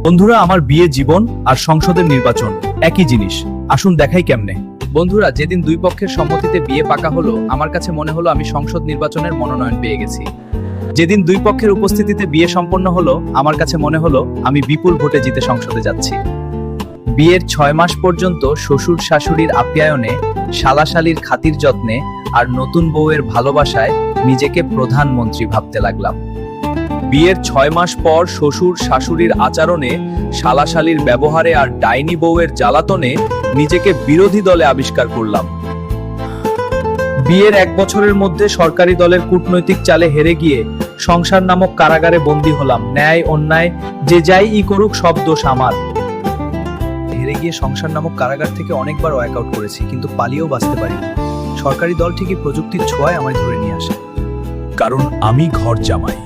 বন্ধুরা, আমার বিয়ে জীবন আর সংসদের নির্বাচন একই জিনিস। আসুন দেখাই কেমনে। বন্ধুরা, যেদিন দুই পক্ষের সম্মতিতে বিয়ে পাকা হলো, আমার কাছে মনে হলো আমি সংসদ নির্বাচনের মনোনয়ন পেয়ে গেছি। যেদিন দুই পক্ষের উপস্থিতিতে বিয়ে সম্পন্ন হলো, আমার কাছে মনে হলো আমি বিপুল ভোটে জিতে সংসদে যাচ্ছি। বিয়ের 6 মাস পর্যন্ত শ্বশুর শাশুড়ির আপ্যায়নে, শালাশালির খাতির যত্নে আর নতুন বউয়ের ভালোবাসায় নিজেকে প্রধানমন্ত্রী ভাবতে লাগলাম। বিয়ের 6 মাস পর শ্বশুর শাশুড়ির আচরণে, শালাশালির ব্যবহারে আর ডাইনি বউয়ের জ্বালাতনে নিজেকে বিরোধী দলে আবিষ্কার করলাম। বিয়ের 1 বছরের মধ্যে সরকারি দলের কূটনৈতিক চালে হেরে গিয়ে সংসার নামক কারাগারে বন্দী হলাম। ন্যায় অন্যায় যে যাই করুক, সব দোষ আমার। হেরে গিয়ে সংসার নামক কারাগার থেকে অনেকবার ওয়াকআউট করেছি, কিন্তু পালিয়েও বাঁচতে পারিনি। সরকারি দল ঠিকই প্রযুক্তির ছোঁয়ায় আমায় ধরে নিয়ে আসে। কারণ আমি ঘর জামাই।